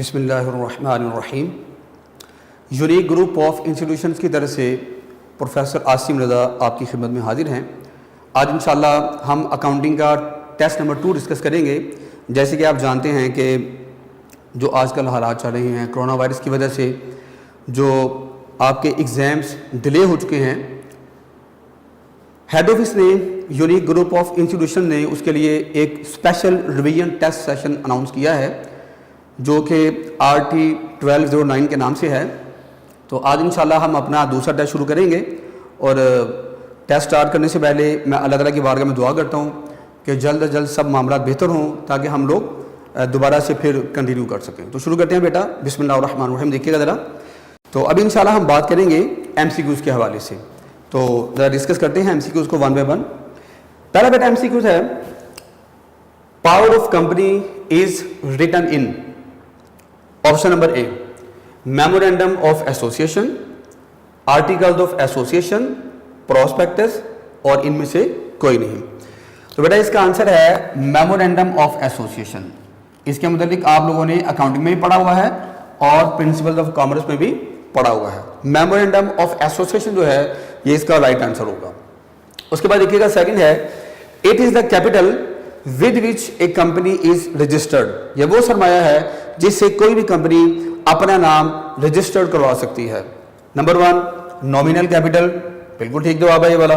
बिस्मिल्लाहिर्रहमानिर्रहीम। Unique group of institutions की तरफ से प्रोफेसर आसिम रज़ा आपकी खिदमत में हाजिर हैं। आज इंशाल्लाह हम अकाउंटिंग का टेस्ट नंबर 2 डिस्कस करेंगे। जैसे कि आप जानते हैं कि जो आजकल हालात चल रहे हैं कोरोना वायरस की वजह से जो आपके एग्ज़ाम्स डिले हो चुके हैं, हेड ऑफिस ने यूनिक ग्रुप ऑफ इंस्टीट्यूशन ने उसके लिए एक special revision test session announce किया है जो कि RT 1209 के नाम से है। तो आज इंशाल्लाह हम अपना दूसरा टेस्ट शुरू करेंगे और टेस्ट स्टार्ट करने से पहले मैं अल्लाह ताला की बारगाह में दुआ करता हूँ कि जल्द अज जल्द सब मामला बेहतर हों ताकि हम लोग दोबारा से फिर कंटिन्यू कर सकें। तो शुरू करते हैं बेटा, बिस्मिल्लाहिर्रहमानिर्रहीम। देखिएगा ज़रा। तो अभी इंशाल्लाह हम बात करेंगे MCQs के हवाले से। तो ज़रा डिस्कस करते हैं MCQs को वन बाय वन। पहला बेटा MCQs है, power of company is written in. Option number A, memorandum of association, articles of association, prospectus, और इनमें से कोई नहीं। तो बेटा इसका आंसर है मेमोरेंडम ऑफ एसोसिएशन। इसके मुताबिक आप लोगों ने अकाउंटिंग में भी पढ़ा हुआ है और प्रिंसिपल्स ऑफ कॉमर्स में भी पढ़ा हुआ है। मेमोरेंडम ऑफ एसोसिएशन जो है ये इसका राइट आंसर होगा। उसके बाद देखिएगा सेकंड है, it is the capital with which A company is registered. यह वो सरमाया है जिससे कोई भी कंपनी अपना नाम रजिस्टर्ड करवा सकती है। नंबर 1 नॉमिनल कैपिटल, बिल्कुल ठीक जवाब है ये वाला।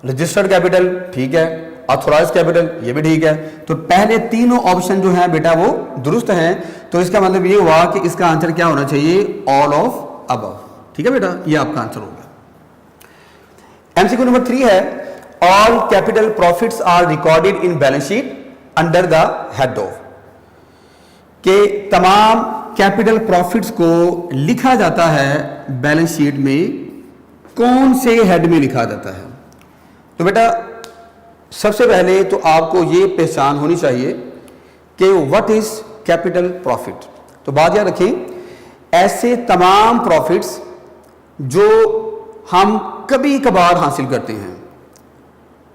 रजिस्टर्ड कैपिटल ठीक है, ऑथोराइज्ड कैपिटल ये भी ठीक है। तो पहले तीनों ऑप्शन जो हैं बेटा वो दुरुस्त हैं। तो इसका मतलब ये हुआ कि इसका आंसर क्या होना चाहिए, ऑल ऑफ अबव। ठीक है बेटा, ये आपका आंसर होगा। MCQ नंबर 3 है, all capital profits are recorded in balance sheet under the head of. के तमाम कैपिटल प्रॉफिट्स को लिखा जाता है बैलेंस शीट में, कौन से हेड में लिखा जाता है। तो बेटा सबसे पहले तो आपको ये पहचान होनी चाहिए कि व्हाट इज कैपिटल प्रॉफिट। तो बात याद रखें, ऐसे तमाम प्रॉफिट्स जो हम कभी कभार हासिल करते हैं।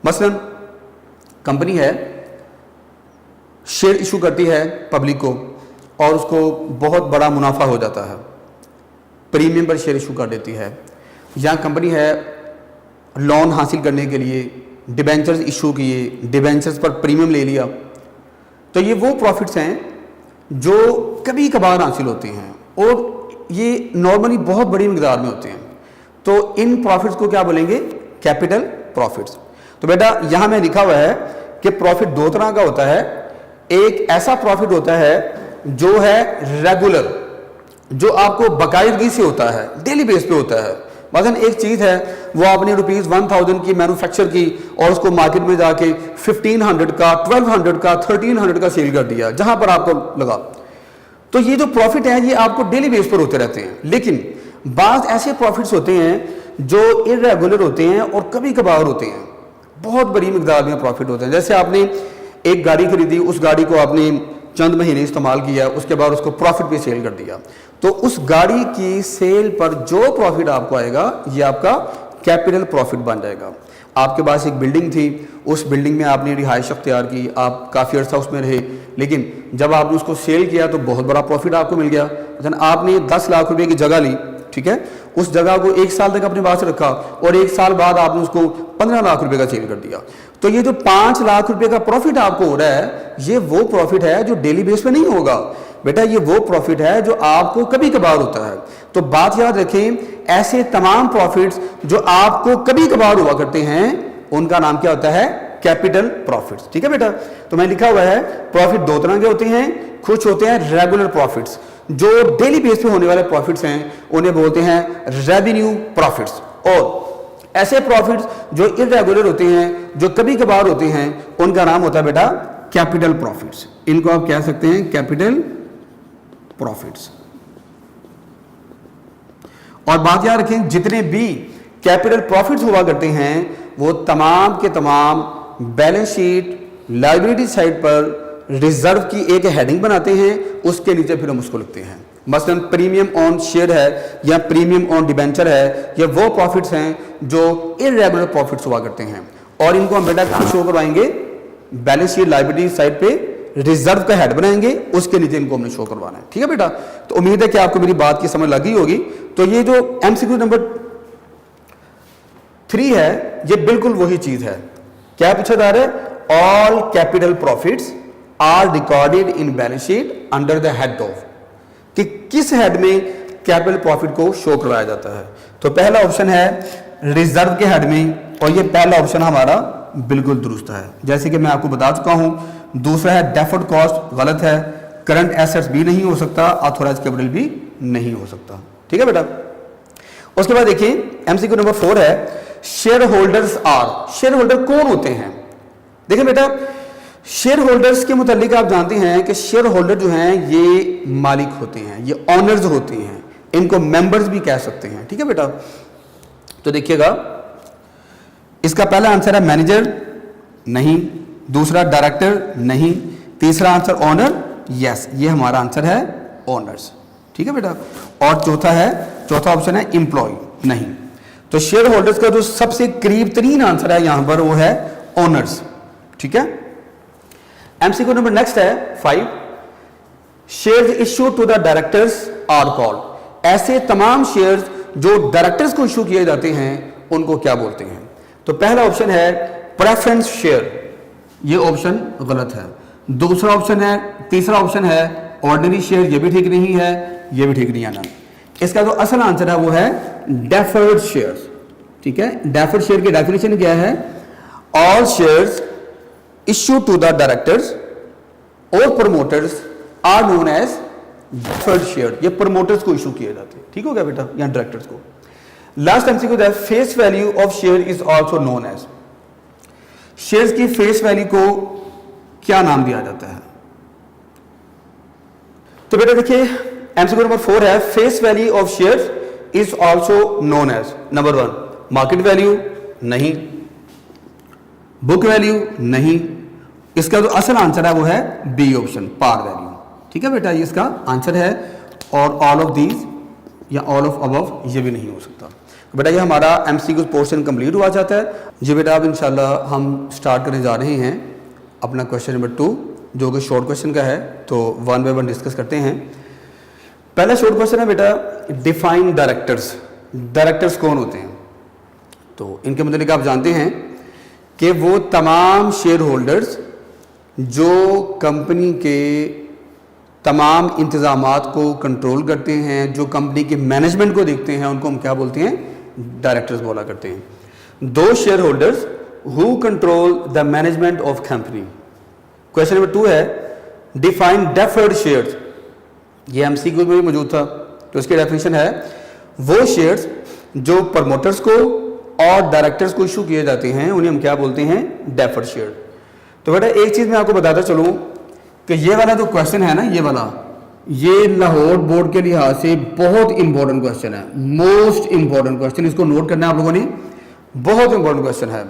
मसलन कंपनी है, शेयर इशू करती है पब्लिक को और उसको बहुत बड़ा मुनाफा हो जाता है, प्रीमियम पर शेयर इशू कर देती है। या कंपनी है लोन हासिल करने के लिए डिबेंचर्स इशू किए, डिबेंचर्स पर प्रीमियम ले लिया। तो ये वो प्रॉफिट्स हैं जो कभी कभार हासिल होते हैं और ये नॉर्मली बहुत बड़ी मिकदार में होते हैं। तो इन प्रॉफिट्स को क्या बोलेंगे, कैपिटल प्रॉफिट्स। तो बेटा यहां में लिखा हुआ है कि प्रॉफिट दो तरह का होता है। एक ऐसा प्रॉफिट होता है जो है रेगुलर, जो आपको बाकायदगी से होता है, डेली बेस पे होता है। मतलब एक चीज है वो आपने ₹1000 की मैन्युफैक्चर की और उसको मार्केट में जाके 1500 का, 1200 का, 1300 का सेल कर दिया जहां पर आपको लगा। तो ये जो प्रॉफिट है ये आपको डेली बेस पर होते रहते हैं। लेकिन बाज ऐसे प्रॉफिट्स होते हैं जो इरेगुलर होते हैं और कभी कभार होते हैं, बहुत बड़ी मिकदार में प्रॉफिट होते हैं। जैसे आपने एक गाड़ी खरीदी, उस गाड़ी को आपने चंद महीने इस्तेमाल किया, उसके बाद उसको प्रॉफिट पे सेल कर दिया। तो उस गाड़ी की सेल पर जो प्रॉफिट आपको आएगा ये आपका कैपिटल प्रॉफिट बन जाएगा। आपके पास एक बिल्डिंग थी, उस बिल्डिंग में आपने रिहाइश अख्तियार की, आप काफ़ी अर्सा उसमें रहे, लेकिन जब आपने उसको सेल किया तो बहुत बड़ा प्रॉफिट आपको मिल गया। मतलब आपने 10 लाख रुपए की जगह ली, ठीक है, उस जगह को 1 साल तक अपने पास रखा और 1 साल बाद आपने उसको 15 लाख रुपए का सेल कर दिया। तो ये जो 5 लाख रुपए का प्रॉफिट आपको हो रहा है ये वो प्रॉफिट है जो डेली बेस पे नहीं होगा बेटा, ये वो प्रॉफिट है जो आपको कभी कभार होता है। तो बात याद रखें, ऐसे तमाम प्रॉफिट्स जो आपको कभी कभार हुआ करते हैं उनका नाम क्या होता है, कैपिटल प्रॉफिट्स। ठीक है बेटा, तो मैं लिखा हुआ है प्रॉफिट दो तरह के होते हैं। कुछ होते हैं रेगुलर प्रॉफिट्स, जो डेली बेस पे होने वाले प्रॉफिट्स हैं उन्हें बोलते हैं रेवेन्यू प्रॉफिट्स। और ऐसे प्रॉफिट्स जो इरेगुलर होते हैं, जो कभी कभार होते हैं, उनका नाम होता है बेटा कैपिटल प्रॉफिट्स। इनको आप कह सकते हैं कैपिटल प्रॉफिट्स। और बात याद रखें, जितने भी कैपिटल प्रॉफिट्स हुआ करते हैं वो तमाम के तमाम बैलेंस शीट लायबिलिटी साइड पर रिजर्व की एक हेडिंग बनाते हैं, उसके नीचे फिर हम उसको लिखते हैं। मसलन प्रीमियम ऑन शेयर है या प्रीमियम ऑन डिबेंचर है, ये वो प्रॉफिट्स हैं जो इरेगुलर प्रॉफिट्स हुआ करते हैं और इनको हम बेटा कहां शो करवाएंगे, बैलेंस शीट लायबिलिटी साइड पे रिजर्व का हेड बनाएंगे, उसके नीचे इनको हमने शो करवाना है। ठीक है बेटा, तो उम्मीद है कि आपको मेरी बात की समझ लगी होगी। तो ये जो MCQ नंबर 3 है, ये बिल्कुल वही चीज है। क्या पूछा जा रहा है? All capital profits are recorded in balance sheet under the head of, कि किस हेड में कैपिटल प्रॉफिट को शो करवाया जाता है। तो पहला ऑप्शन है रिजर्व के हेड में, और ये पहला ऑप्शन हमारा बिल्कुल दुरुस्त है, जैसे कि मैं आपको बता चुका हूं। दूसरा है डेफर्ड कॉस्ट, गलत है। करंट एसेट्स भी नहीं हो सकता, ऑथोराइज कैपिटल भी नहीं हो सकता। ठीक है बेटा, उसके बाद देखिए MCQ नंबर 4 है shareholders are. Shareholder कौन होते हैं? देखिए बेटा, शेयर होल्डर्स के मुतालिक आप जानते हैं कि शेयर होल्डर जो हैं ये मालिक होते हैं, ये ऑनर्स होते हैं, इनको मेंबर्स भी कह सकते हैं। ठीक है बेटा, तो देखिएगा इसका पहला आंसर है मैनेजर, नहीं। दूसरा डायरेक्टर, नहीं। तीसरा आंसर ऑनर, यस, ये हमारा आंसर है ऑनर्स। ठीक है बेटा, और चौथा ऑप्शन है एम्प्लॉय, नहीं। तो शेयर होल्डर्स का जो सबसे करीब तरीन आंसर है यहां पर वो है ओनर्स। ठीक है, MCQ नंबर नेक्स्ट है 5, shares issue to the directors are called. ऐसे तमाम शेयर्स जो डायरेक्टर्स को इश्यू किए जाते हैं उनको क्या बोलते हैं? तो पहला ऑप्शन है प्रेफरेंस शेयर, ये ऑप्शन गलत है। दूसरा ऑप्शन है, तीसरा ऑप्शन है ऑर्डिनरी शेयर, ये भी ठीक नहीं है, ये भी ठीक नहीं आना। इसका जो असल आंसर है वो है डेफर्ड शेयर्स। ठीक है, डेफर्ड शेयर की डेफिनेशन क्या है? All shares issue to the directors और promoters are known as deferred share. ये प्रमोटर्स को इश्यू किए जाते हैं। ठीक हो गया बेटा, या डायरेक्टर्स को। लास्ट MCQ है face value of share is also known as. Shares की फेस वैल्यू को क्या नाम दिया जाता है? तो बेटा देखिए MCQ नंबर 4 है face value of shares is also known as. Number 1 market value, नहीं। बुक वैल्यू, नहीं। इसका जो असल आंसर है वो है बी ऑप्शन, पार वैल्यू। ठीक है बेटा, ये इसका आंसर है। और ऑल ऑफ दीज या ऑल ऑफ अबव ये भी नहीं हो सकता। तो बेटा ये हमारा MCQ पोर्शन कंप्लीट हुआ जाता है जी। बेटा अब इंशाल्लाह हम स्टार्ट करने जा रहे हैं अपना क्वेश्चन नंबर 2, जो कि शॉर्ट क्वेश्चन का है। तो 1 बाय 1 डिस्कस करते हैं। पहला शॉर्ट क्वेश्चन है बेटा डिफाइन डायरेक्टर्स। डायरेक्टर्स कौन होते हैं? तो इनके मतलब आप जानते हैं कि वो तमाम शेयर होल्डर्स जो कंपनी के तमाम इंतजामात को कंट्रोल करते हैं, जो कंपनी के मैनेजमेंट को देखते हैं, उनको हम क्या बोलते हैं? डायरेक्टर्स बोला करते हैं। दो share holders who control the management of company. Question number 2 है डिफाइन डेफर्ड शेयर्स। ये MCQ में भी मौजूद था, तो इसकी डेफिनेशन है वो शेयर्स जो प्रमोटर्स को और डायरेक्टर्स को इशू किए जाते हैं उन्हें हम क्या बोलते हैं? Deferred share. तो बेटा एक चीज मैं आपको बताता चलूं कि ये वाला जो क्वेश्चन है ना, ये वाला, ये लाहौर बोर्ड के लिहाज से बहुत इंपॉर्टेंट क्वेश्चन है, मोस्ट इंपॉर्टेंट क्वेश्चन। इसको नोट करना है आप लोगों ने, बहुत इंपॉर्टेंट क्वेश्चन है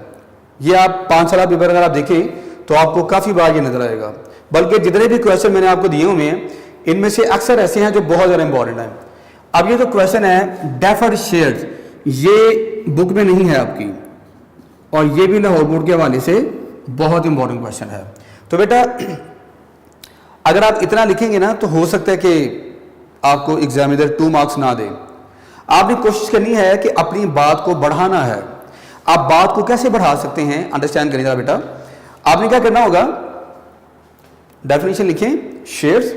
ये। आप 5 साल पेपर अगर आप देखें तो आपको काफी बार ये नजर आएगा। बल्कि जितने भी क्वेश्चन मैंने आपको दिए हुए हैं इनमें से अक्सर ऐसे हैं जो बहुत ज्यादा इंपॉर्टेंट है। अब ये जो क्वेश्चन है डेफर्ड शेयर्स, ये बुक में नहीं है आपकी, और ये भी लाहौर बोर्ड के हवाले से बहुत इंपॉर्टेंट क्वेश्चन है। तो बेटा अगर आप इतना लिखेंगे ना तो हो सकता है कि आपको एग्जामिनर 2 मार्क्स ना दे। आपने कोशिश करनी है कि अपनी बात को बढ़ाना है। आप बात को कैसे बढ़ा सकते हैं अंडरस्टैंड करिएगा बेटा। आपने क्या करना होगा, डेफिनेशन लिखें, shares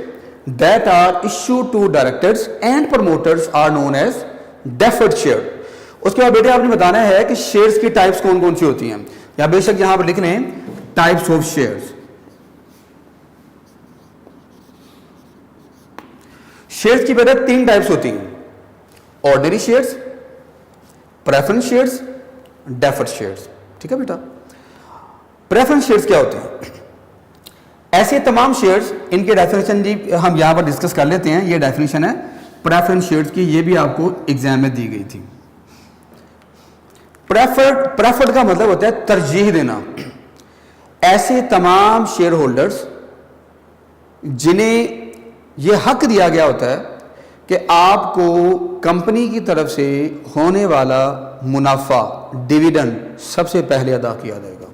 that are issue to directors and promoters are known as deferred share. उसके बाद बेटे आपने बताना है कि शेयर्स की टाइप्स कौन कौन सी होती हैं, या बेशक यहां पर लिख लें टाइप्स ऑफ शेयर्स। शेयर्स की बेटा 3 टाइप्स होती हैं, ordinary shares, preference shares, deferred shares. ठीक है बेटा, प्रेफरेंस शेयर्स क्या होते हैं? ऐसे तमाम शेयर्स, इनके डेफिनेशन जी हम यहां पर डिस्कस कर लेते हैं। ये डेफिनेशन है प्रेफरेंस शेयर्स की, ये भी आपको एग्जाम में दी गई थी। प्रेफर्ड का मतलब होता है तरजीह देना। ऐसे तमाम शेयर होल्डर्स जिन्हें यह हक दिया गया होता है कि आपको कंपनी की तरफ से होने वाला मुनाफा, डिविडेंड सबसे पहले अदा किया जाएगा,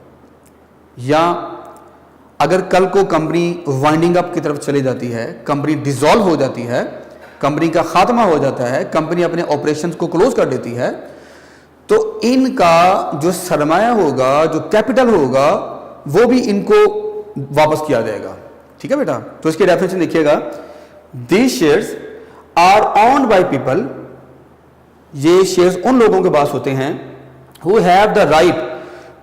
या अगर कल को कंपनी वाइंडिंग अप की तरफ चली जाती है, कंपनी डिसॉल्व हो जाती है, कंपनी का खात्मा हो जाता है, कंपनी अपने ऑपरेशंस को क्लोज कर देती है, तो इनका जो सरमाया होगा, जो कैपिटल होगा, वो भी इनको वापस किया जाएगा। ठीक है बेटा, तो इसके डेफिनेशन देखिएगा, these shares are owned by people, ये शेयर्स उन लोगों के पास होते हैं who have the right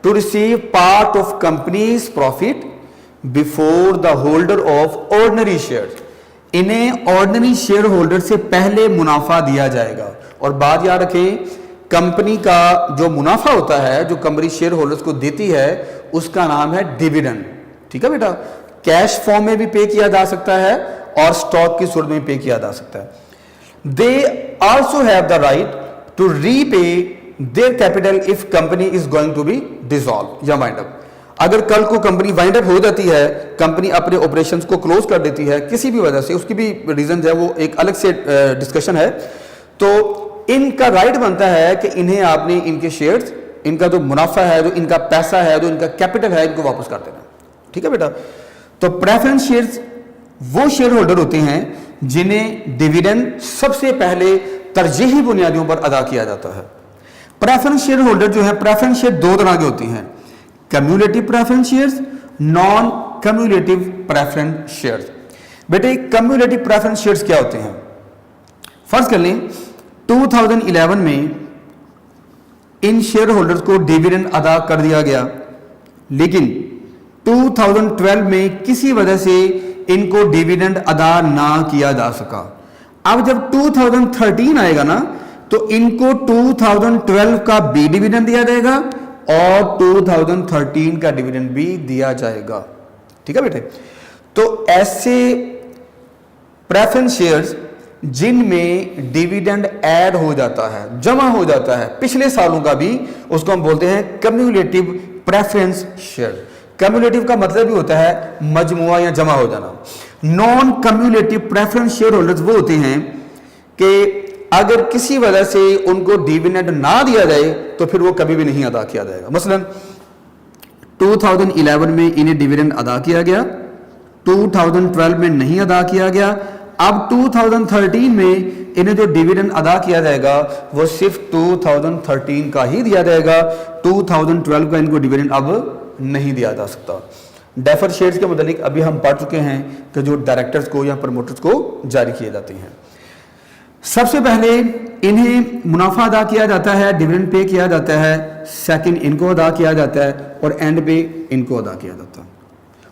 to receive part of company's profit before the holder of ordinary shares. इन्हें ऑर्डिनरी शेयर होल्डर से पहले मुनाफा दिया जाएगा। और बात याद रखें, कंपनी का जो मुनाफा होता है, जो कंपनी शेयर होल्डर्स को देती है, उसका नाम है डिविडेंड। ठीक है बेटा, कैश फॉर्म में भी पे किया जा सकता है और स्टॉक की सूरत में पे किया जा सकता है। They also have the right to repay their capital if company is going to be dissolve या वाइंड अप। अगर कल को कंपनी वाइंड अप हो जाती है, कंपनी अपने ऑपरेशंस को क्लोज कर देती है किसी भी वजह से, उसकी भी रीजन है, वो एक अलग से डिस्कशन है, तो इनका राइट बनता है कि इन्हें आपने इनके शेयर्स, इनका जो मुनाफा है, जो इनका पैसा है, जो इनका कैपिटल है, इनको वापस कर देना। ठीक है बेटा, तो प्रेफरेंस शेयर्स वो शेयर होल्डर होते हैं जिन्हें डिविडेंड सबसे पहले तरजीही बुनियादियों पर अदा किया जाता है। प्रेफरेंस शेयर होल्डर जो है, प्रेफरेंस शेयर दो तरह के होती हैं, cumulative preference shares, non cumulative preference shares. बेटे कम्युलेटिव प्रेफरेंस शेयर्स क्या होते हैं? फर्ज कर लें 2011 में इन शेयर होल्डर्स को डिविडेंड अदा कर दिया गया, लेकिन 2012 में किसी वजह से इनको डिविडेंड अदा ना किया जा सका। अब जब 2013 आएगा ना, तो इनको 2012 का भी डिविडेंड दिया जाएगा और 2013 का डिविडेंड भी दिया जाएगा। ठीक है बेटे, तो ऐसे प्रेफरेंस शेयर्स जिनमें डिविडेंड ऐड हो जाता है, जमा हो जाता है पिछले सालों का भी, उसको हम बोलते हैं कम्युलेटिव प्रेफरेंस शेयर। कम्युलेटिव का मतलब भी होता है मजमुआ या जमा हो जाना। Non cumulative preference share holders वो होते हैं कि अगर किसी वजह से उनको डिविडेंड ना दिया जाए तो फिर वो कभी भी नहीं अदा किया जाएगा। मसलन 2011 में इन्हें डिविडेंड अदा किया गया, 2012 में नहीं अदा किया गया, अब 2013 में इन्हें जो डिविडेंड अदा किया जाएगा वो सिर्फ 2013 का ही दिया जाएगा, 2012 का इनको डिविडेंड अब नहीं दिया जा सकता। डेफर शेयर्स के मुतालिक अभी हम पढ़ चुके हैं कि जो डायरेक्टर्स को या प्रमोटर्स को जारी किए जाते हैं। सबसे पहले इन्हें मुनाफा अदा किया जाता है, डिविडेंड पे किया जाता है, सेकंड इनको अदा किया जाता है और एंड पे इनको अदा किया जाता है।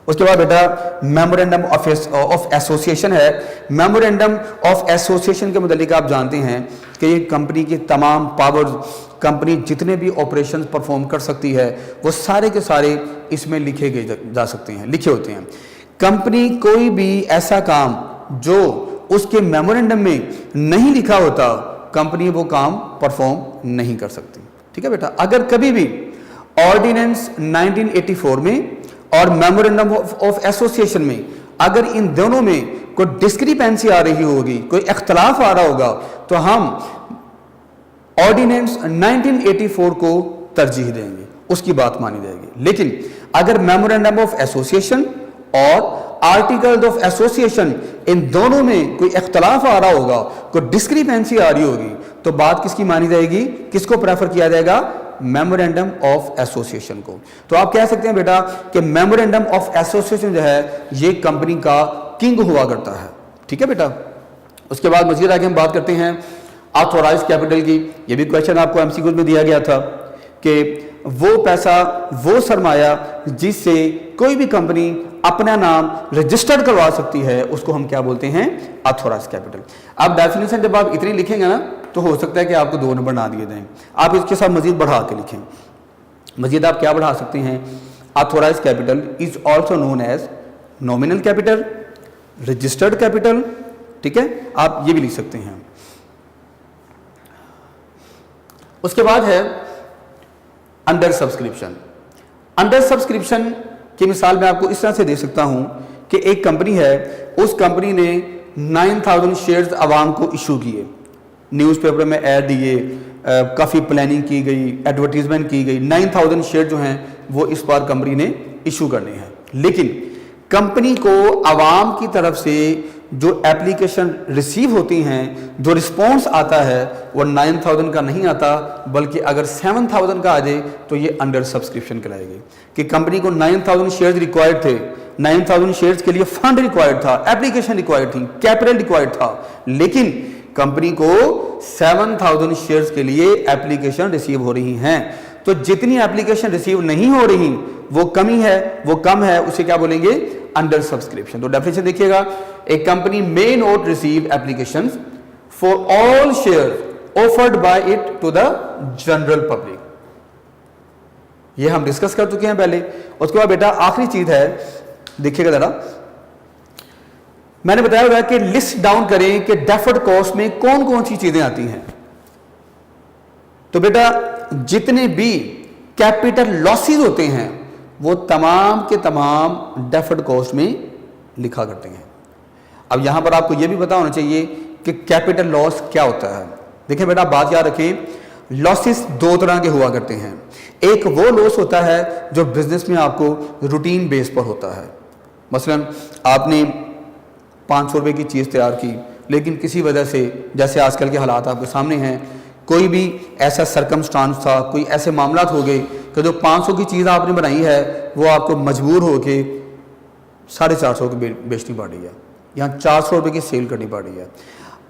उसके बाद बेटा मेमोरेंडम ऑफ एसोसिएशन है। मेमोरेंडम ऑफ एसोसिएशन के मुतालिक आप जानते हैं कि ये कंपनी की तमाम पावर्स, कंपनी जितने भी ऑपरेशंस परफॉर्म कर सकती है वो सारे के सारे इसमें लिखे गए जा सकते हैं, लिखे होते हैं। कंपनी कोई भी ऐसा काम जो उसके मेमोरेंडम में नहीं लिखा होता, कंपनी वो काम परफॉर्म नहीं कर सकती। ठीक है बेटा, अगर कभी भी ऑर्डिनेंस 1984 में और मेमोरेंडम ऑफ एसोसिएशन में अगर इन दोनों में कोई डिस्क्रिपेंसी आ रही होगी, कोई इख्तलाफ आ रहा होगा, तो हम ऑर्डिनेंस 1984 को तरजीह देंगे, उसकी बात मानी जाएगी। लेकिन अगर मेमोरेंडम ऑफ एसोसिएशन और आर्टिकल्स ऑफ एसोसिएशन इन दोनों में कोई इख्तलाफ आ रहा होगा, कोई डिस्क्रिपेंसी आ रही होगी, तो बात किसकी मानी जाएगी, किसको प्रेफर किया जाएगा? मेमोरेंडम ऑफ एसोसिएशन को। तो आप कह सकते हैं बेटा कि मेमोरेंडम ऑफ एसोसिएशन जो है ये कंपनी का किंग हुआ करता है। ठीक है बेटा, उसके बाद मजीद आगे हम बात करते हैं ऑथोराइज्ड कैपिटल की। ये भी क्वेश्चन आपको एमसीक्यू में दिया गया था कि वो पैसा, वो सरमाया जिससे कोई भी कंपनी अपना नाम रजिस्टर्ड करवा सकती है, उसको हम क्या बोलते हैं? Authorised capital. अब डेफिनेशन जब आप इतनी लिखेंगे ना, तो हो सकता है कि आपको 2 नंबर ना दिए जाएं। आप इसके साथ मजीद बढ़ा के लिखें। मजीद आप क्या बढ़ा सकते हैं? Authorised capital is also known as nominal capital, registered capital. ठीक है, आप ये भी लिख सकते हैं। उसके बाद है अंडर सब्सक्रिप्शन। अंडर सब्सक्रिप्शन की मिसाल मैं आपको इस तरह से दे सकता हूं कि एक कंपनी है, उस कंपनी ने 9000 शेयर्स आवाम को इशू किए, न्यूज़पेपर में ऐड दिए, काफ़ी प्लानिंग की गई, एडवर्टीजमेंट की गई, 9000 शेयर जो हैं वो इस बार कंपनी ने इशू करने हैं। लेकिन कंपनी को आवाम की तरफ से जो एप्लीकेशन रिसीव होती हैं, जो रिस्पॉन्स आता है, वो 9000 का नहीं आता, बल्कि अगर 7000 का आ जाए तो ये अंडर सब्सक्रिप्शन कहलाएगी। कि कंपनी को 9000 शेयर्स रिक्वायर्ड थे, 9000 शेयर्स के लिए फंड रिक्वायर्ड था, एप्लीकेशन रिक्वायर्ड थी, कैपिटल रिक्वायर्ड था, लेकिन कंपनी को 7000 शेयर्स के लिए एप्लीकेशन रिसीव हो रही हैं। तो जितनी एप्लीकेशन रिसीव नहीं हो रही वो कमी है, वो कम है, उसे क्या बोलेंगे? Under subscription. तो डेफिनेशन देखिएगा, a company may not receive applications for all share offered by it to the general public. ये हम डिस्कस कर चुके हैं पहले। उसके बाद बेटा आखिरी चीज है, देखिएगा जरा, मैंने बताया हुआ कि लिस्ट डाउन करें कि डेफर्ड कॉस्ट में कौन कौन सी चीजें आती हैं। तो बेटा जितने भी कैपिटल लॉसेस होते हैं वो तमाम के तमाम डेफर्ड कॉस्ट में लिखा करते हैं। अब यहां पर आपको यह भी पता होना चाहिए कि कैपिटल लॉस क्या होता है। देखिए बेटा बात याद रखें, लॉसेस दो तरह के हुआ करते हैं। एक वो लॉस होता है जो बिजनेस में आपको रूटीन बेस पर होता है। मसलन आपने 500 रुपए की चीज़ तैयार की, लेकिन किसी वजह से, जैसे आजकल के हालात आपके सामने हैं, कोई भी ऐसा सरकमस्टांस था, कोई ऐसे मामला हो गए कि जो 500 की चीज़ आपने बनाई है वो आपको मजबूर होके 450 की बेचनी पड़ रही है, यहाँ 400 रुपये की सेल करनी पड़ रही है।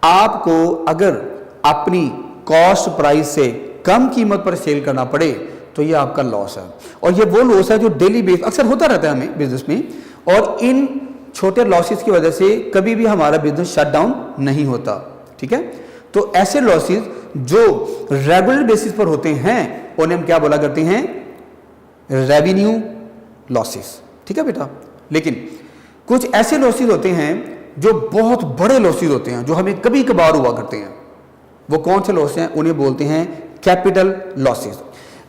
आपको अगर अपनी कॉस्ट प्राइस से कम कीमत पर सेल करना पड़े तो ये आपका लॉस है। और ये वो लॉस है जो डेली बेस अक्सर होता रहता है हमें बिजनेस में, और इन छोटे लॉसेस की वजह से कभी भी हमारा बिजनेस शट डाउन नहीं होता। ठीक है, तो ऐसे लॉसेस जो रेगुलर बेसिस पर होते हैं उन्हें हम क्या बोला करते हैं? Revenue losses. ठीक है बेटा, लेकिन कुछ ऐसे लॉसेस होते हैं जो बहुत बड़े लॉसेस होते हैं, जो हमें कभी कभार हुआ करते हैं। वो कौन से लॉस हैं? उन्हें बोलते हैं कैपिटल लॉसेस।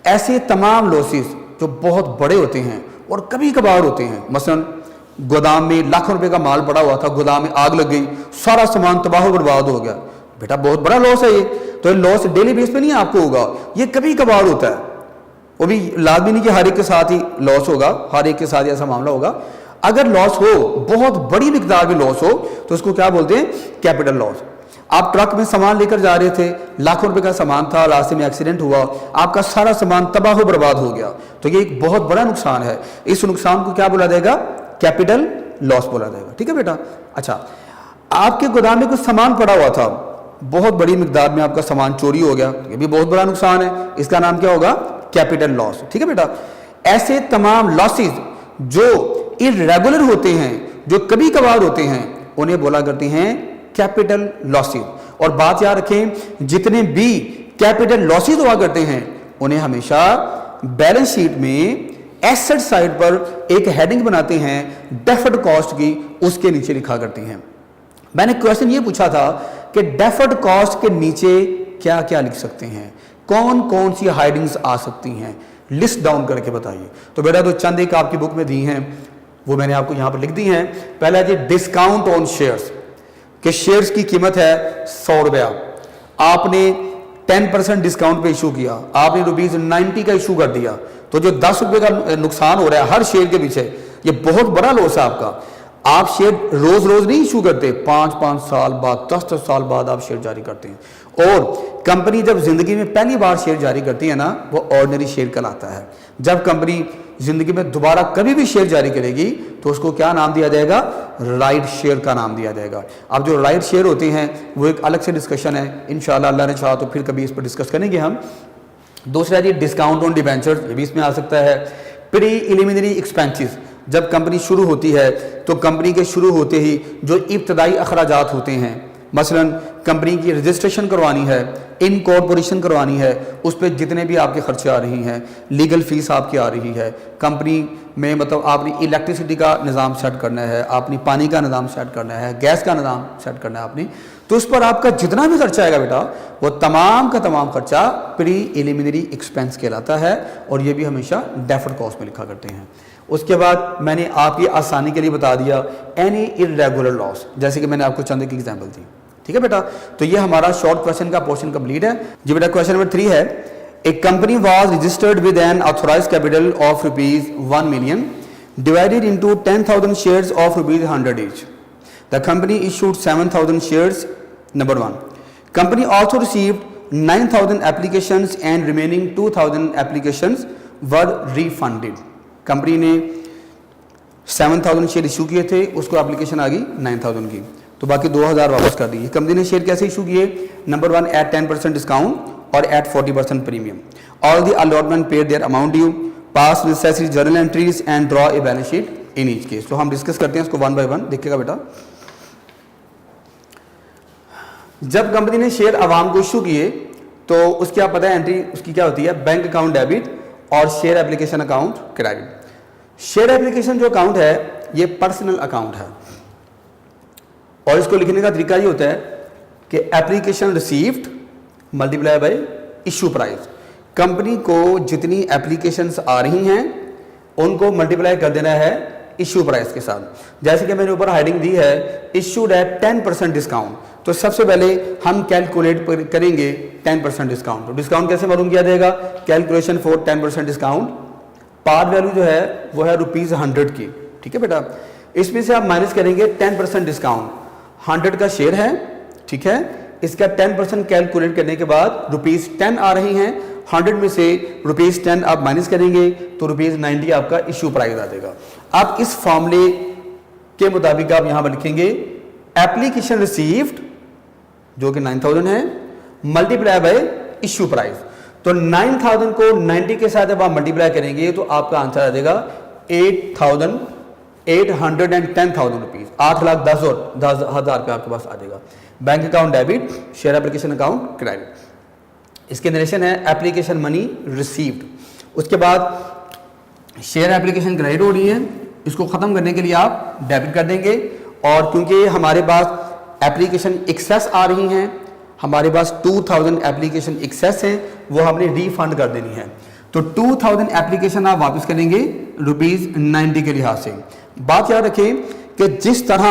ऐसे तमाम लॉसेस जो बहुत बड़े होते हैं और कभी कभार होते हैं, मसलन गोदाम में लाखों रुपए का माल पड़ा हुआ था, गोदाम में आग लग गई, सारा सामान तबाह बर्बाद हो गया, बेटा बहुत बड़ा लॉस है ये। तो लॉस डेली बेस पे नहीं आपको होगा, ये कभी कभार होता है। वो भी लाजमी नहीं कि हर एक के साथ ही लॉस होगा, हर एक के साथ ऐसा मामला होगा। अगर लॉस हो, बहुत बड़ी मिकदार में लॉस हो, तो उसको क्या बोलते हैं? Capital loss. आप ट्रक में सामान लेकर जा रहे थे, लाखों रुपए का सामान था, रास्ते में एक्सीडेंट हुआ, आपका सारा सामान तबाह बर्बाद हो गया, तो ये एक बहुत बड़ा नुकसान है। इस नुकसान को क्या बोला जाएगा? कैपिटल लॉस बोला जाएगा। ठीक है बेटा। अच्छा, आपके गोदाम में कुछ सामान पड़ा हुआ था, बहुत बड़ी मिकदार में आपका सामान चोरी हो गया, ये भी बहुत बड़ा नुकसान है, इसका नाम क्या होगा? Capital loss. ठीक है बेटा। ऐसे तमाम लॉसेस जो इरेगुलर होते हैं, जो कभी कभार होते हैं, उन्हें बोला करते हैं कैपिटल लॉसेस। और बात याद रखें, जितने भी कैपिटल लॉसेस हुआ करते हैं उन्हें हमेशा बैलेंस शीट में एसेट साइड पर एक हेडिंग बनाते हैं डेफर्ड कॉस्ट की, उसके नीचे लिखा करते हैं। मैंने क्वेश्चन ये पूछा था कि डेफर्ड कॉस्ट के नीचे क्या क्या लिख सकते हैं, कौन कौन सी हाइडिंग्स आ सकती हैं, लिस्ट डाउन करके बताइए। तो बेटा तो चंद एक आपकी बुक में दी हैं, वो मैंने आपको यहां पर लिख दी हैं। पहला जी डिस्काउंट ऑन शेयर्स, कि शेयर्स की कीमत है 100 रुपया, आपने 10% डिस्काउंट पे इशू किया, आपने ₹90 का इशू कर दिया, तो जो 10 रुपए का नुकसान हो रहा है हर शेयर के पीछे, ये बहुत बड़ा लॉस है आपका। आप शेयर रोज रोज नहीं इशू करते, 5-5 साल बाद, 10-10 साल बाद आप शेयर जारी करते हैं। और कंपनी जब जिंदगी में पहली बार शेयर जारी करती है ना, वो ऑर्डिनरी शेयर कहलाता है। जब कंपनी जिंदगी में दोबारा कभी भी शेयर जारी करेगी तो उसको क्या नाम दिया जाएगा? राइट शेयर का नाम दिया जाएगा। अब जो राइट शेयर होते हैं वो एक अलग से डिस्कशन है, इंशाल्लाह अल्लाह ने चाहा तो फिर कभी इस पर डिस्कस करेंगे हम। दूसरा जी डिस्काउंट ऑन डिबेंचर्स, ये भी इसमें आ सकता है। प्री इलिमिनरी एक्सपेंसेस, जब कंपनी शुरू होती है तो कंपनी के शुरू होते ही जो इब्तदाई अखराजात होते हैं, मसलन कंपनी की रजिस्ट्रेशन करवानी है, इनकॉर्पोरेशन करवानी है, उस पर जितने भी आपके खर्चे आ रही हैं, लीगल फीस आपकी आ रही है, कंपनी में मतलब आपने इलेक्ट्रिसिटी का निज़ाम सेट करना है, आपने पानी का निज़ाम सेट करना है, गैस का निज़ाम सेट करना है आपने, तो उस पर आपका जितना भी खर्चा आएगा बेटा, वो तमाम का तमाम खर्चा प्री इलिमिनरी एक्सपेंस कहलाता है, और ये भी हमेशा डेफर्ड कॉस्ट में लिखा करते हैं। उसके बाद मैंने आपकी आसानी के लिए बता दिया एनी इरेगुलर लॉस, जैसे कि मैंने आपको चंद की एग्जाम्पल दी। ठीक है बेटा, तो ये हमारा शॉर्ट क्वेश्चन का पोर्शन कंप्लीट है जी बेटा। क्वेश्चन नंबर 3 है, a company was registered with an authorised capital of ₹1 million divided into 10,000 shares of rupees 100 each. The company issued 7,000 shares. Number 1. Company also received 9,000 applications and remaining 2,000 applications were refunded. Company ने 7,000 share issue किए थे, उसको application आ गई 9,000 की, तो बाकी 2,000 वापस कर दी। कंपनी ने शेयर कैसे इशू किए? नंबर 1 एट 10% डिस्काउंट और at 40% premium. All the allotment paid their amount due, pass necessary journal entries and draw a balance sheet in each case. तो हम डिस्कस करते हैं इसको वन बाय वन, देखिएगा बेटा। जब कंपनी ने शेयर आवाम को इशू किए तो उसकी आप पता है एंट्री उसकी क्या होती है? बैंक अकाउंट डेबिट और share application account credit. Share application जो अकाउंट है ये पर्सनल अकाउंट है और इसको लिखने का तरीका ये होता है कि application received multiply by issue price. Company को जितनी एप्लीकेशंस आ रही हैं उनको मल्टीप्लाई कर देना है इशू प्राइस के साथ। जैसे कि मैंने ऊपर हेडिंग दी है इशूड एट 10% डिस्काउंट, तो सबसे पहले हम कैलकुलेट करेंगे 10% डिस्काउंट। तो डिस्काउंट कैसे मालूम किया जाएगा? Calculation for 10% discount, par value जो है वो है ₹100 की, ठीक है बेटा। इसमें से आप माइनस करेंगे 10% डिस्काउंट, 100 का शेयर है, ठीक है, इसका 10% कैलकुलेट करने के बाद ₹10 आ रही हैं, 100 में से ₹10 आप माइनस करेंगे तो ₹90 आपका इशू प्राइस आ जाएगा। आप इस फॉर्मूले के मुताबिक आप यहां पर लिखेंगे एप्लीकेशन रिसीव्ड जो कि 9,000 है मल्टीप्लाई बाय इशू प्राइस। तो 9,000 को 90 के साथ जब आप मल्टीप्लाई करेंगे तो आपका आंसर आ जाएगा 8,810,000 रुपीज, 8,10,000 रुपये आपके पास आ जाएगा। Bank account debit, share application account credit. इसके नरेशन है एप्लीकेशन मनी रिसीव्ड। उसके बाद शेयर एप्लीकेशन क्रेडिट हो रही है, इसको खत्म करने के लिए आप डेबिट कर देंगे और क्योंकि हमारे पास एप्लीकेशन एक्सेस आ रही हैं, हमारे पास 2,000 एप्लीकेशन एक्सेस हैं, वो हमने रिफंड कर देनी है। तो 2,000 एप्लीकेशन आप वापस करेंगे ₹90 के लिहाज से। बात याद रखें कि जिस तरह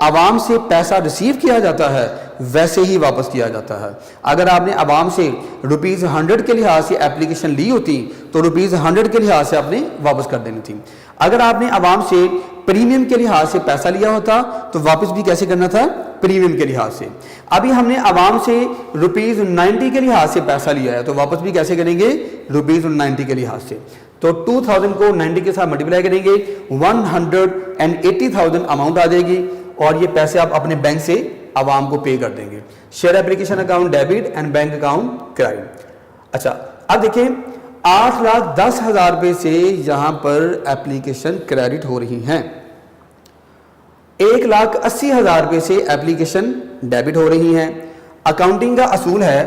आवाम से पैसा रिसीव किया जाता है वैसे ही वापस किया जाता है। अगर आपने आवाम से ₹100 के लिहाज से एप्लीकेशन ली होती तो ₹100 के लिहाज से आपने वापस कर देनी थी। अगर आपने आवाम से प्रीमियम के लिहाज से पैसा लिया होता तो वापस भी कैसे करना था? प्रीमियम के लिहाज से। अभी हमने आवाम से ₹90 के लिहाज से पैसा लिया है तो वापस भी कैसे करेंगे? ₹90 के लिहाज से। तो 2,000 को 90 के साथ मल्टीप्लाई करेंगे 180,000 अमाउंट आ जाएगी और ये पैसे आप अपने बैंक से आवाम को पे कर देंगे। Share application account debit and bank account credit. अच्छा, अब देखिए 8,10,000 रुपये से यहां पर एप्लीकेशन क्रेडिट हो रही हैं, 1,80,000 रुपये से एप्लीकेशन डेबिट हो रही हैं। अकाउंटिंग का असूल है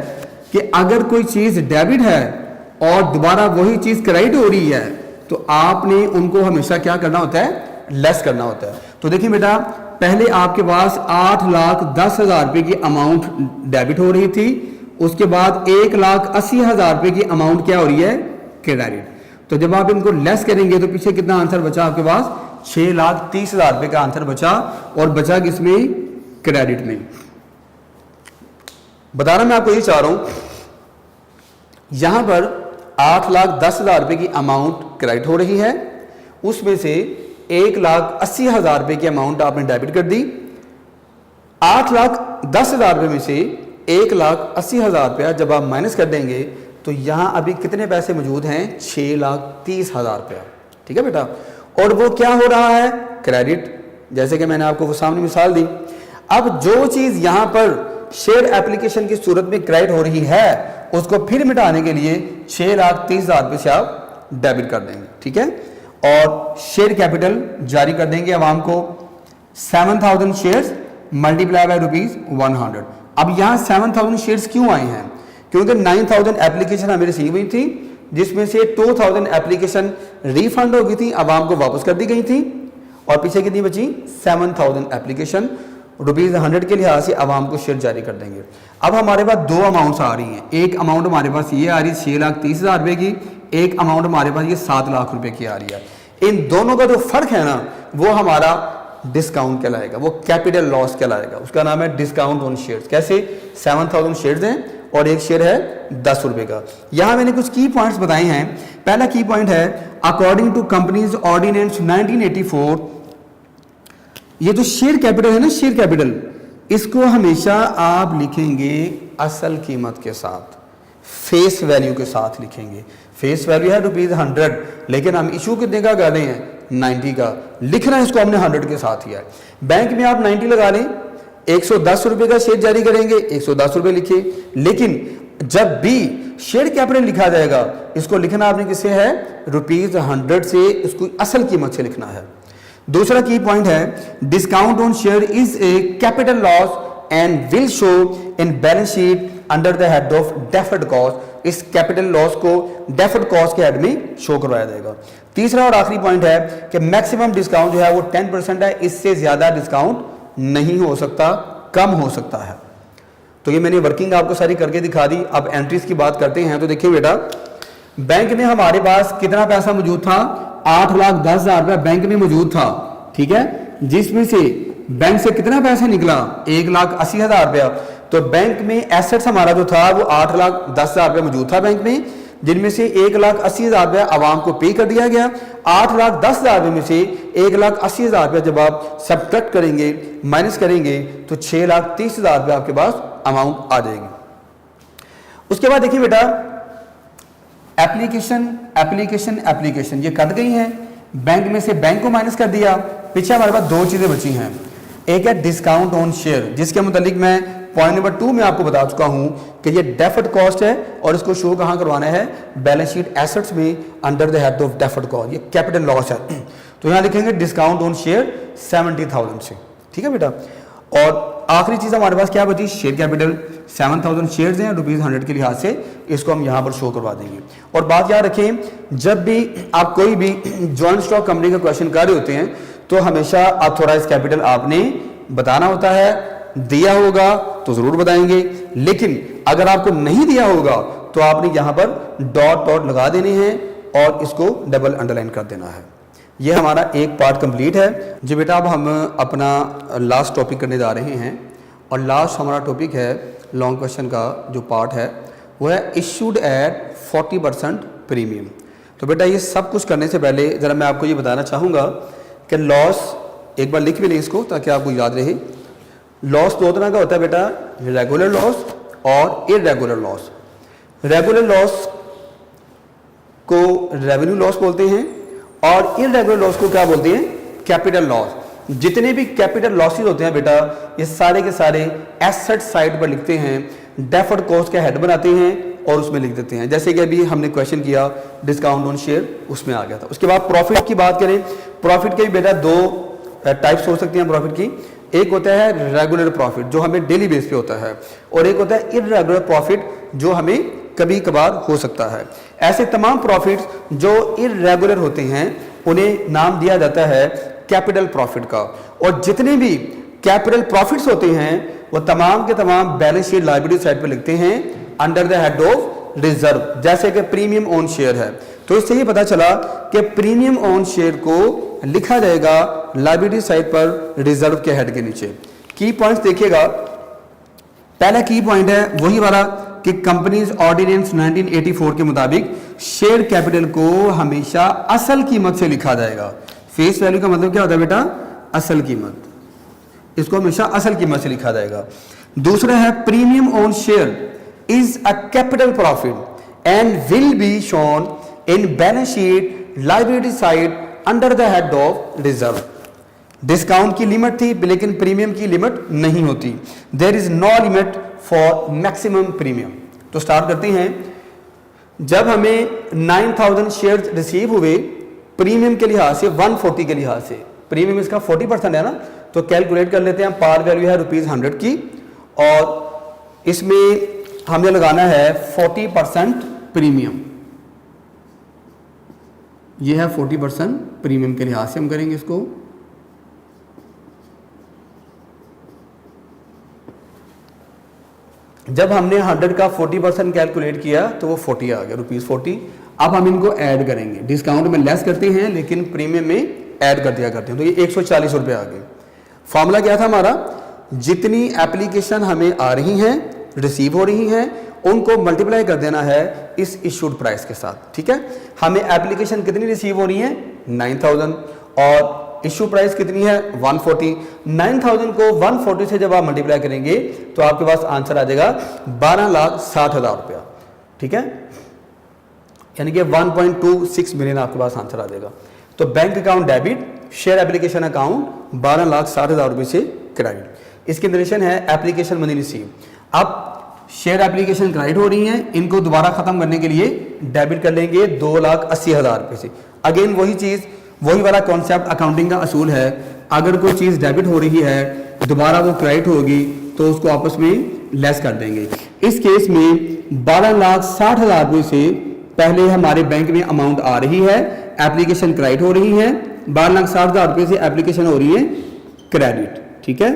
कि अगर कोई चीज डेबिट है और दोबारा वही चीज क्रेडिट हो रही है तो आपने उनको हमेशा क्या करना होता है? लेस करना होता है। तो देखिए बेटा, पहले आपके पास 8,10,000 रुपये की अमाउंट डेबिट हो रही थी, उसके बाद 1,80,000 रुपये की अमाउंट क्या हो रही है? क्रेडिट। तो जब आप इनको लेस करेंगे तो पीछे कितना आंसर बचा आपके पास? 6,30,000 रुपये का आंसर बचा और बचा किसमें? क्रेडिट में। बताना मैं आपको ये चाह रहा हूं, यहां पर 8,10,000 रुपये की अमाउंट क्रेडिट हो रही है, उसमें से 1,80,000 रुपये की अमाउंट आपने डेबिट कर दी। 8,10,000 रुपये में से 1,80,000 रुपया जब आप माइनस कर देंगे तो यहां अभी कितने पैसे मौजूद हैं? 6,30,000 रुपया, ठीक है बेटा। और वो क्या हो रहा है? क्रेडिट। जैसे कि मैंने आपको वो सामने मिसाल दी। अब जो चीज यहां पर शेयर एप्लीकेशन की सूरत में क्रेडिट हो रही है उसको फिर मिटाने के लिए 6,30,000 रुपये से आप डेबिट कर देंगे, ठीक है। और शेयर कैपिटल जारी कर देंगे आवाम को 7,000 शेयर्स मल्टीप्लाई बाय ₹100। अब यहां 7,000 शेयर्स क्यों आए हैं? क्योंकि 9,000 एप्लीकेशन हमें रिसीव हुई थी, जिसमें से 2,000 एप्लीकेशन रिफंड हो गई थी, आवाम को वापस कर दी गई थी और पीछे कितनी बची? 7,000 एप्लीकेशन ₹100 के लिहाज से आवाम को शेयर जारी कर देंगे। अब हमारे पास दो अमाउंट्स आ रही हैं। एक अमाउंट हमारे पास ये आ रही है 6,30,000 रुपये की, एक अमाउंट हमारे पास ये 7 लाख रुपए की आ रही है। इन दोनों का जो फर्क है ना वो हमारा डिस्काउंट कहलाएगा, वो कैपिटल लॉस कहलाएगा। उसका नाम है डिस्काउंट ऑन शेयर्स। कैसे? 7,000 शेयर्स हैं और एक शेयर है 10 रुपए का। यहां मैंने कुछ की पॉइंट्स बताए हैं। पहला की पॉइंट है अकॉर्डिंग टू कंपनीज ऑर्डिनेंस 1984, ये जो शेयर कैपिटल है ना, शेयर कैपिटल, इसको हमेशा आप लिखेंगे असल कीमत के साथ, फेस वैल्यू के साथ लिखेंगे। फेस वैल्यू है ₹100, लेकिन हम इशू कितने का कर रहे हैं, 90 का। लिखना है इसको हमने 100 के साथ किया है। बैंक में आप 90 लगा लें, 110 रुपए का शेयर जारी करेंगे, 110 रुपए लिखिए। लेकिन जब भी शेयर कैपिटल लिखा जाएगा, इसको लिखना आपने किससे है, ₹100 से, इसको असल कीमत से लिखना है। दूसरा की पॉइंट है, discount on share is a capital loss and will show in balance sheet under the head of deferred cost. इस कैपिटल लॉस को डेफर्ड कॉस्ट के हेड में शो करवाया जाएगा। तीसरा और आखिरी पॉइंट है कि मैक्सिमम डिस्काउंट जो है वो 10% है, इससे ज्यादा डिस्काउंट नहीं हो सकता, कम हो सकता है। तो ये मैंने वर्किंग आपको सारी करके दिखा दी। अब एंट्रीज की बात करते हैं। तो देखिए बेटा, बैंक में हमारे पास कितना पैसा मौजूद था, 8,10,000 रुपया बैंक में मौजूद था, ठीक है, जिसमें से बैंक से कितना पैसा निकला, 1,80,000 रुपया। तो बैंक में एसेट्स हमारा जो था वो 8,10,000 रुपया मौजूद था बैंक में, जिनमें से 1,80,000 रुपया आवाम को पे कर दिया गया। 8,10,000 रुपये में से 1,80,000 रुपया जब आप सब्ट्रैक्ट करेंगे, माइनस करेंगे, तो 6,30,000 रुपया आपके पास अमाउंट आ जाएगी। उसके बाद देखिए बेटा, एप्लीकेशन एप्लीकेशन एप्लीकेशन ये कट गई हैं। बैंक में से बैंक को माइनस कर दिया। पीछे हमारे पास दो चीजें बची हैं। एक है डिस्काउंट ऑन शेयर, जिसके मुतालिक मैं पॉइंट नंबर 2 में आपको बता चुका हूं कि ये डेफर्ड कॉस्ट है और इसको शो कहां करवाना है, बैलेंस शीट एसेट्स में under the head of deferred cost. ये कैपिटल लॉस है, तो यहां लिखेंगे डिस्काउंट ऑन शेयर 70,000 से, ठीक है बेटा। और आखिरी चीज हमारे पास क्या बची, शेयर कैपिटल 7,000 शेयर्स हैं ₹100 के लिहाज से, इसको हम यहां पर शो करवा देंगे। और बात याद रखें, जब भी आप कोई भी जॉइंट स्टॉक कंपनी का क्वेश्चन कर रहे होते हैं तो हमेशा ऑथोराइज कैपिटल आपने बताना होता है। दिया होगा तो जरूर बताएंगे, लेकिन अगर आपको नहीं दिया होगा तो आपने यहां पर डॉट डॉट लगा देने हैं और इसको डबल अंडरलाइन कर देना है। ये हमारा एक पार्ट कंप्लीट है जी बेटा। अब हम अपना लास्ट टॉपिक करने जा रहे हैं, और लास्ट हमारा टॉपिक है लॉन्ग क्वेश्चन का जो पार्ट है वो है इशूड एट 40% प्रीमियम। तो बेटा ये सब कुछ करने से पहले ज़रा मैं आपको ये बताना चाहूँगा कि लॉस, एक बार लिख भी लें इसको ताकि आपको याद रहे। लॉस दो तरह का होता है बेटा, रेगुलर लॉस और इरेगुलर लॉस। रेगुलर लॉस को रेवेन्यू लॉस बोलते हैं और इरेगुलर लॉस को क्या बोलते हैं, कैपिटल लॉस। जितने भी कैपिटल लॉसेस होते हैं बेटा, ये सारे के सारे एसेट साइड पर लिखते हैं, डेफर्ड कॉस्ट का हेड बनाते हैं और उसमें लिख देते हैं। जैसे कि अभी हमने क्वेश्चन किया डिस्काउंट ऑन शेयर, उसमें आ गया था। उसके बाद प्रॉफिट की बात करें, प्रॉफिट के भी बेटा दो टाइप्स हो सकती हैं प्रॉफिट की। एक होता है रेगुलर प्रॉफिट जो हमें डेली बेस पे होता है, और एक होता है इरेगुलर प्रॉफिट जो हमें कभी कभार हो सकता है। ऐसे तमाम प्रॉफिट्स जो इरेगुलर होते हैं उन्हें नाम दिया जाता है कैपिटल प्रॉफिट का। और जितने भी कैपिटल प्रॉफिट्स होते हैं वो तमाम के तमाम बैलेंस शीट लायबिलिटी साइड पे लिखते हैं under the head of reserve. जैसे कि प्रीमियम ऑन शेयर है, तो इससे ये पता चला कि प्रीमियम ऑन शेयर को लिखा जाएगा लायबिलिटी साइड पर रिजर्व के हेड के नीचे। की पॉइंट्स देखिएगा, पहला की पॉइंट है वही वाला कि कंपनीज ऑर्डिनेंस 1984 के मुताबिक शेयर कैपिटल को हमेशा असल कीमत से लिखा जाएगा। फेस वैल्यू का मतलब क्या होता है बेटा, असल कीमत, इसको हमेशा असल कीमत से लिखा जाएगा। दूसरा है premium on share is a capital profit and will be shown in balance sheet liability side under the head of reserve. Discount की लिमिट थी लेकिन प्रीमियम की लिमिट नहीं होती। There is no limit for maximum premium. तो start करते हैं। जब हमें 9,000 शेयर रिसीव हुए प्रीमियम के लिहाज से 140 के लिहाज से, प्रीमियम इसका 40% है ना, तो कैलकुलेट कर लेते हैं। पार वैल्यू है ₹100 की और इसमें हमने लगाना है 40% प्रीमियम। ये है 40% प्रीमियम के लिहाज से हम करेंगे इसको। जब हमने 100 का 40% कैलकुलेट किया तो वो 40 आ गया, ₹40। अब हम इनको ऐड करेंगे, डिस्काउंट में लेस करते हैं लेकिन प्रीमियम में ऐड कर दिया करते हैं, तो ये 140 रुपये आ गए। फॉर्मूला क्या था हमारा, जितनी एप्लीकेशन हमें आ रही हैं, रिसीव हो रही हैं उनको मल्टीप्लाई कर देना है इस इशूड प्राइस के साथ। ठीक है, हमें एप्लीकेशन कितनी रिसीव हो रही है 9000 और इशू प्राइस कितनी है 140। 9000 को 140 से जब आप मल्टीप्लाई करेंगे तो आपके पास आंसर आ जाएगा 12,60,000 रुपया। ठीक है, यानी कि 1.26 मिलियन आपके पास आंसर आ जाएगा। तो bank account debit, share application account 12,60,000 रुपये से क्रेडिट। इसकी कंडीशन है एप्लीकेशन मनी रिसीव। अब शेयर एप्लीकेशन क्रेडिट हो रही हैं, इनको दोबारा खत्म करने के लिए डेबिट कर लेंगे 2,80,000 रुपये से। अगेन वही चीज़, वही वाला कॉन्सेप्ट, अकाउंटिंग का असूल है, अगर कोई चीज़ डेबिट हो रही है दोबारा वो क्रेडिट होगी तो उसको आपस में लेस कर देंगे। इस केस में 12,60,000 रुपये से पहले हमारे बैंक में अमाउंट आ रही है, एप्लीकेशन क्रेडिट हो रही है, 12,60,000 रुपये से एप्लीकेशन हो रही है क्रेडिट। ठीक है,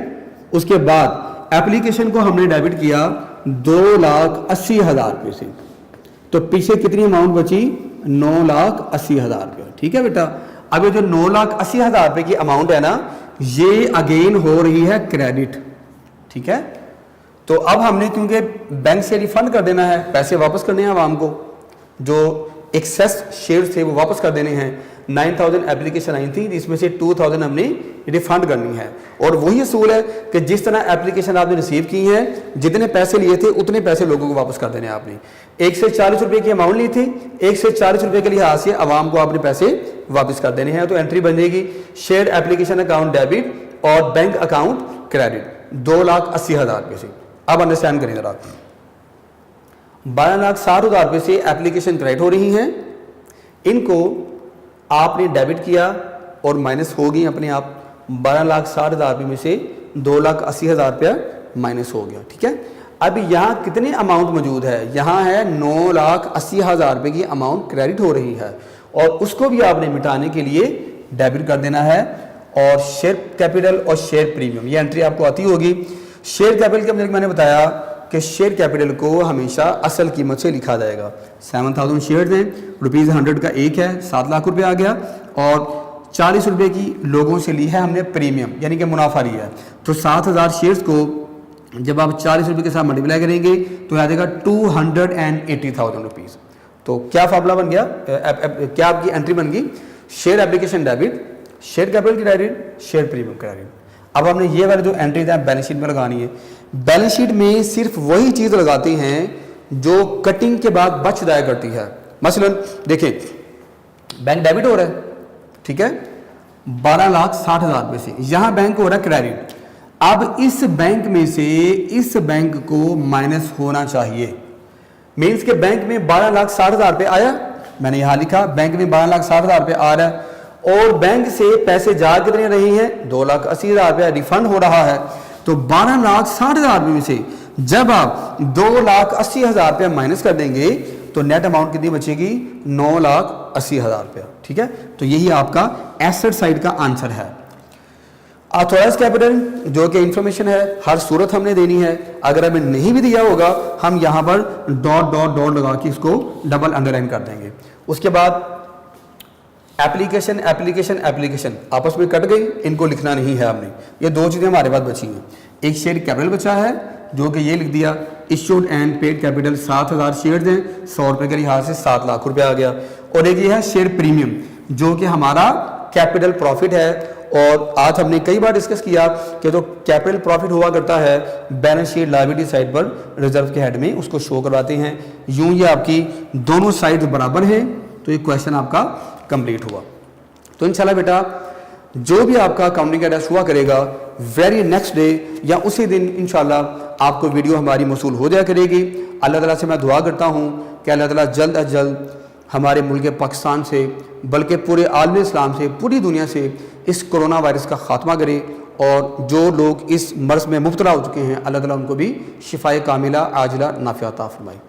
उसके बाद एप्लीकेशन को हमने डेबिट किया 2,80,000 रुपये से, तो पीछे कितनी अमाउंट बची 9,80,000 रुपये। ठीक है बेटा, अब ये जो 9,80,000 रुपये की अमाउंट है ना, ये अगेन हो रही है क्रेडिट। ठीक है, तो अब हमने क्योंकि बैंक से रिफंड कर देना है, पैसे वापस करने हैं आवाम को, जो एक्सेस शेयर थे वो वापस कर देने हैं। 9,000 एप्लीकेशन आई थी, इसमें से 2,000 हमने रिफंड करनी है। और वही असूल है कि जिस तरह एप्लीकेशन आपने रिसीव की है, जितने पैसे लिए थे उतने पैसे लोगों को वापस कर देने हैं आपने। 1 से 40 रुपये की अमाउंट ली थी, 1 से 40 रुपये के लिहाज से आवाम को आपने पैसे वापस कर देने हैं। तो एंट्री बन जाएगी शेयर एप्लीकेशन अकाउंट डेबिट और बैंक अकाउंट क्रेडिट 2,80,000 रुपये से। अब अंडरस्टैंड करें जरा, 12,60,000 रुपये से एप्लीकेशन क्रेडिट हो रही हैं, इनको आपने डेबिट किया और माइनस हो गई अपने आप। 12,60,000 रुपये में से 2,80,000 रुपया माइनस हो गया। ठीक है, अब यहाँ कितने अमाउंट मौजूद है, यहाँ है 9,80,000 रुपये की अमाउंट क्रेडिट हो रही है और उसको भी आपने मिटाने के लिए डेबिट कर देना है। और शेयर कैपिटल और शेयर प्रीमियम, ये एंट्री आपको आती होगी। शेयर कैपिटल के अंदर मैंने बताया कि शेयर कैपिटल को हमेशा असल कीमत से लिखा जाएगा। 7,000 शेयर्स हैं, ₹100 का एक है, 7 लाख रुपए आ गया। और 40 रुपये की लोगों से ली है हमने प्रीमियम, यानी कि मुनाफा लिया है। तो 7,000 शेयर्स को जब आप 40 रुपये के साथ मल्टीप्लाई करेंगे तो आ जाएगा 280,000 रुपीज़। तो क्या फार्मूला बन गया, क्या आपकी एंट्री बन गई, share application debit, share capital credit, share premium credit. अब हमने ये वाली जो एंट्री है बैलेंस शीट में लगानी है। बैलेंस शीट में सिर्फ वही चीज़ लगाते हैं जो कटिंग के बाद बच जाया करती है। मसलन देखें, बैंक डेबिट हो रहा है, ठीक है, 12,60,000 रुपये से, यहाँ बैंक हो रहा है क्रेडिट। अब इस बैंक में से इस बैंक को माइनस होना चाहिए। मीन्स के बैंक में 12,60,000 रुपये आया, मैंने यहाँ लिखा बैंक में 12,60,000 रुपये आ रहा है और बैंक से पैसे जा कितने रही हैं 2,80,000 रुपया रिफंड हो रहा है। तो 12,60,000 रुपये में से जब आप 2,80,000 रुपया माइनस कर देंगे तो नेट अमाउंट कितनी बचेगी 9,80,000 रुपया। ठीक है, तो यही आपका एसेट साइड का आंसर है। ऑथराइज कैपिटल जो कि इंफॉर्मेशन है हर सूरत हमने देनी है, अगर हमें नहीं भी दिया होगा हम यहाँ पर डॉट डॉट डॉट लगा के इसको डबल अंडरलाइन कर देंगे। उसके बाद एप्लीकेशन एप्लीकेशन एप्लीकेशन आपस में कट गई, इनको लिखना नहीं है हमने। ये दो चीज़ें हमारे पास बची हैं। एक शेयर कैपिटल बचा है जो कि ये लिख दिया issued and paid capital 7,000 shares हैं, 100 रुपये के लिहाज से 7 लाख रुपये आ गया। और एक ये है शेयर प्रीमियम जो कि हमारा कैपिटल प्रॉफिट है। और आज हमने कई बार डिस्कस किया कि जो कैपिटल प्रॉफिट हुआ करता है बैलेंस शीट लायबिलिटी साइड पर रिजर्व के हेड में उसको शो करवाते हैं। यूं ये आपकी दोनों साइड बराबर हैं तो ये क्वेश्चन आपका कंप्लीट हुआ। तो इंशाल्लाह बेटा जो भी आपका अकाउंटिंग का टेस्ट हुआ करेगा वेरी नेक्स्ट डे या उसी दिन इंशाल्लाह आपको वीडियो हमारी मौसूल हो जाया करेगी। अल्लाह ताला से मैं दुआ करता हूँ कि अल्लाह ताला जल्द अज जल्द हमारे मुल्क पाकिस्तान से बल्कि पूरे आलम इस्लाम से पूरी दुनिया से इस कोरोना वायरस का खात्मा करे और जो लोग इस मर्ज़ में मुब्तला हो चुके हैं अल्लाह ताला उनको भी शिफाए कामिला आजिला नाफ़िया अता फरमाए।